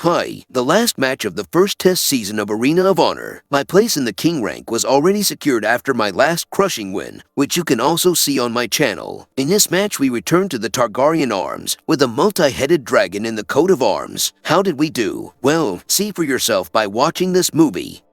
Hi, the last match of the first test season of Arena of Honor. My place in the King rank was already secured after my last crushing win, which you can also see on my channel. In this match we returned to the Targaryen arms, with a multi-headed dragon in the coat of arms. How did we do? Well, see for yourself by watching this movie.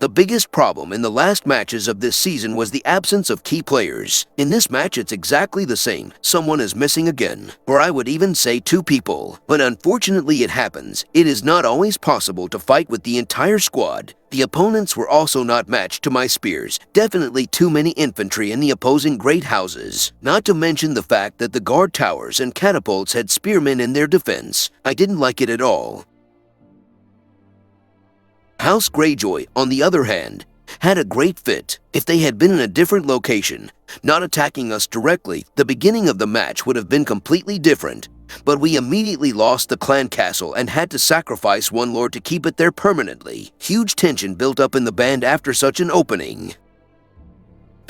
The biggest problem in the last matches of this season was the absence of key players. In this match it's exactly the same. Someone is missing again. Or I would even say two people. But unfortunately it happens. It is not always possible to fight with the entire squad. The opponents were also not matched to my spears. Definitely too many infantry in the opposing great houses. Not to mention the fact that the guard towers and catapults had spearmen in their defense. I didn't like it at all. House Greyjoy, on the other hand, had a great fit. If they had been in a different location, not attacking us directly, the beginning of the match would have been completely different. But we immediately lost the clan castle and had to sacrifice one lord to keep it there permanently. Huge tension built up in the band after such an opening.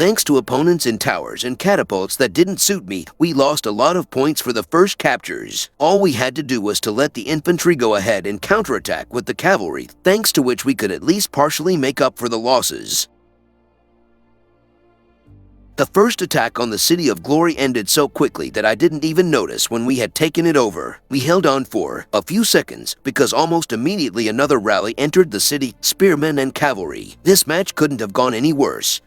Thanks to opponents in towers and catapults that didn't suit me, we lost a lot of points for the first captures. All we had to do was to let the infantry go ahead and counterattack with the cavalry, thanks to which we could at least partially make up for the losses. The first attack on the City of Glory ended so quickly that I didn't even notice when we had taken it over. We held on for a few seconds because almost immediately another rally entered the city, spearmen and cavalry. This match couldn't have gone any worse.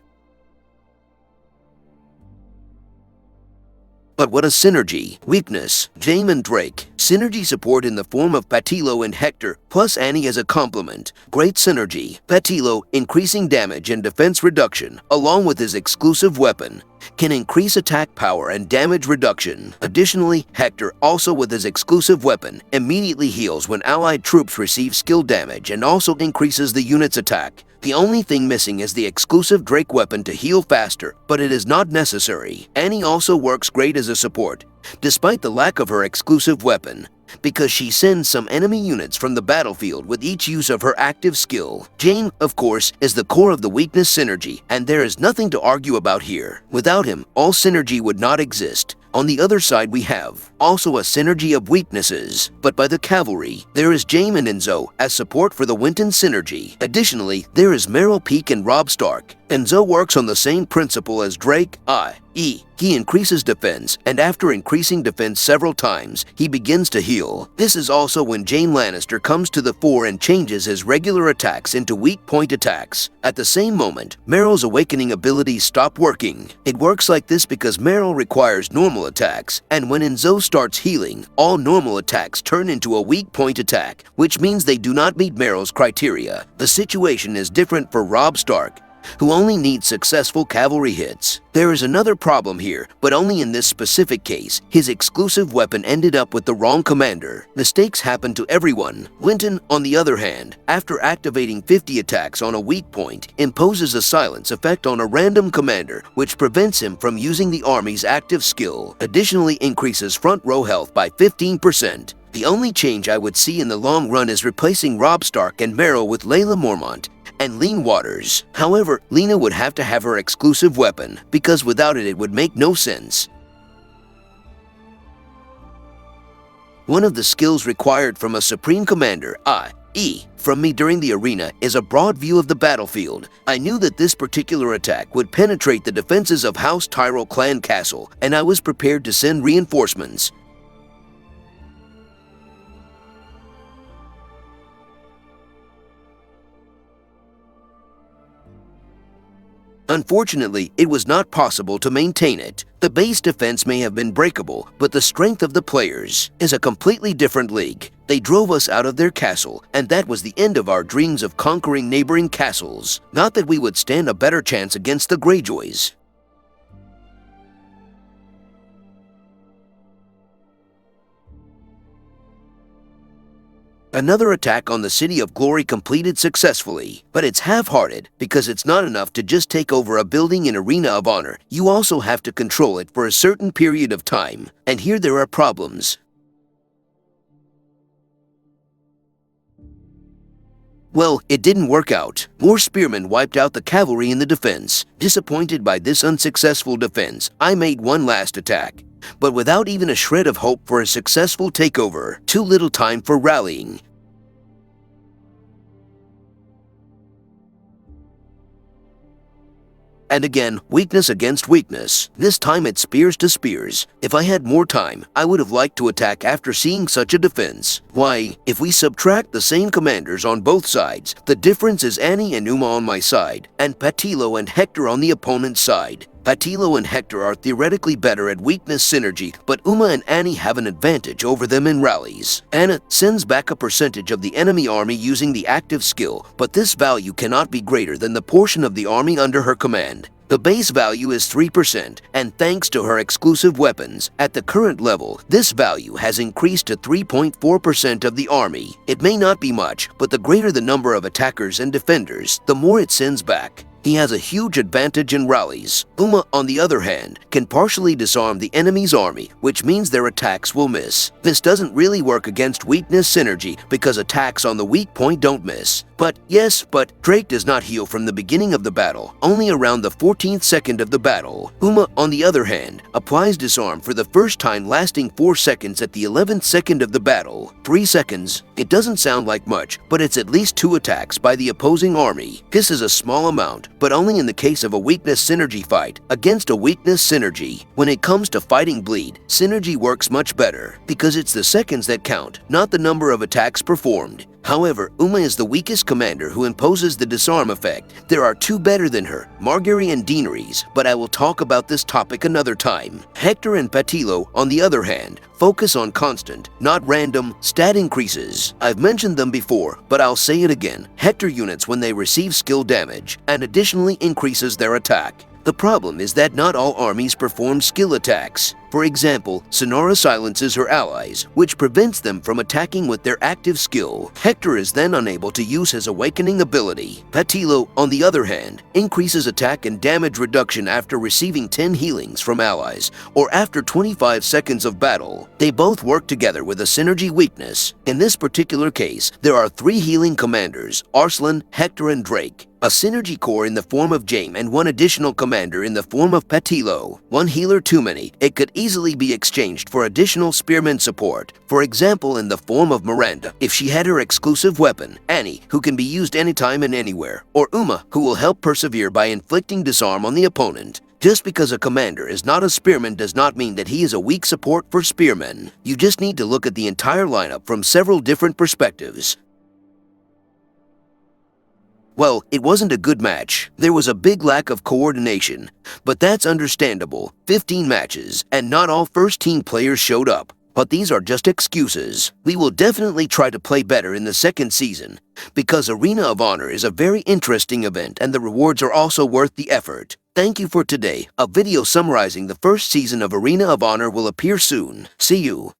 But what a synergy. Weakness, Jaime and Drake. Synergy support in the form of Patilo and Hector, plus Annie as a complement. Great synergy. Patilo, increasing damage and defense reduction, along with his exclusive weapon, can increase attack power and damage reduction. Additionally, Hector, also with his exclusive weapon, immediately heals when allied troops receive skill damage and also increases the unit's attack. The only thing missing is the exclusive Drake weapon to heal faster, but it is not necessary. Annie also works great as a support, despite the lack of her exclusive weapon, because she sends some enemy units from the battlefield with each use of her active skill. Jaime, of course, is the core of the weakness synergy, and there is nothing to argue about here. Without him, all synergy would not exist. On the other side we have also a synergy of weaknesses, but by the cavalry, there is Jaime and Enzo as support for the Winton synergy. Additionally, there is Meryl Peak and Robb Stark. Enzo works on the same principle as Drake, i.e., he increases defense, and after increasing defense several times, he begins to heal. This is also when Jaime Lannister comes to the fore and changes his regular attacks into weak point attacks. At the same moment, Meryl's awakening abilities stop working. It works like this because Meryl requires normal attacks, and when Enzo starts healing, all normal attacks turn into a weak point attack, which means they do not meet Meryl's criteria. The situation is different for Robb Stark, who only needs successful cavalry hits. There is another problem here, but only in this specific case. His exclusive weapon ended up with the wrong commander. Mistakes happen to everyone. Winton, on the other hand, after activating 50 attacks on a weak point, imposes a silence effect on a random commander, which prevents him from using the army's active skill. Additionally, increases front row health by 15%. The only change I would see in the long run is replacing Robb Stark and Meryl with Layla Mormont and Lean Waters. However, Lena would have to have her exclusive weapon, because without it would make no sense. One of the skills required from a Supreme Commander, i.e., from me during the arena, is a broad view of the battlefield. I knew that this particular attack would penetrate the defenses of House Tyrell Clan Castle, and I was prepared to send reinforcements. Unfortunately, it was not possible to maintain it. The base defense may have been breakable, but the strength of the players is a completely different league. They drove us out of their castle, and that was the end of our dreams of conquering neighboring castles. Not that we would stand a better chance against the Greyjoys. Another attack on the City of Glory completed successfully, but it's half-hearted because it's not enough to just take over a building in Arena of Honor. You also have to control it for a certain period of time, and here there are problems. Well, it didn't work out. More spearmen wiped out the cavalry in the defense. Disappointed by this unsuccessful defense, I made one last attack. but without even a shred of hope for a successful takeover. Too little time for rallying. And again, weakness against weakness. This time it's spears to spears. If I had more time, I would have liked to attack after seeing such a defense. Why, if we subtract the same commanders on both sides, the difference is Annie and Uma on my side, and Patilo and Hector on the opponent's side. Patilo and Hector are theoretically better at weakness synergy, but Uma and Annie have an advantage over them in rallies. Anna sends back a percentage of the enemy army using the active skill, but this value cannot be greater than the portion of the army under her command. The base value is 3%, and thanks to her exclusive weapons, at the current level, this value has increased to 3.4% of the army. It may not be much, but the greater the number of attackers and defenders, the more it sends back. He has a huge advantage in rallies. Uma, on the other hand, can partially disarm the enemy's army, which means their attacks will miss. This doesn't really work against weakness synergy because attacks on the weak point don't miss. But Drake does not heal from the beginning of the battle, only around the 14th second of the battle. Uma, on the other hand, applies disarm for the first time lasting 4 seconds at the 11th second of the battle. 3 seconds. It doesn't sound like much, but it's at least 2 attacks by the opposing army. This is a small amount, but only in the case of a weakness synergy fight against a weakness synergy. When it comes to fighting bleed, synergy works much better because it's the seconds that count, not the number of attacks performed. However, Uma is the weakest commander who imposes the disarm effect. There are 2 better than her, Margery and Daenerys, but I will talk about this topic another time. Hector and Patilo, on the other hand, focus on constant, not random, stat increases. I've mentioned them before, but I'll say it again. Hector units when they receive skill damage, and additionally increases their attack. The problem is that not all armies perform skill attacks. For example, Sonara silences her allies, which prevents them from attacking with their active skill. Hector is then unable to use his awakening ability. Patilo, on the other hand, increases attack and damage reduction after receiving 10 healings from allies, or after 25 seconds of battle. They both work together with a synergy weakness. In this particular case, there are 3 healing commanders, Arslan, Hector, and Drake. A synergy core in the form of Jaime and 1 additional commander in the form of Patilo. 1 healer too many. It could easily be exchanged for additional spearman support. For example, in the form of Miranda, if she had her exclusive weapon, Annie, who can be used anytime and anywhere, or Uma, who will help persevere by inflicting disarm on the opponent. Just because a commander is not a spearman does not mean that he is a weak support for spearmen. You just need to look at the entire lineup from several different perspectives. Well, it wasn't a good match. There was a big lack of coordination, but that's understandable. 15 matches, and not all first-team players showed up. But these are just excuses. We will definitely try to play better in the second season, because Arena of Honor is a very interesting event and the rewards are also worth the effort. Thank you for today. A video summarizing the first season of Arena of Honor will appear soon. See you.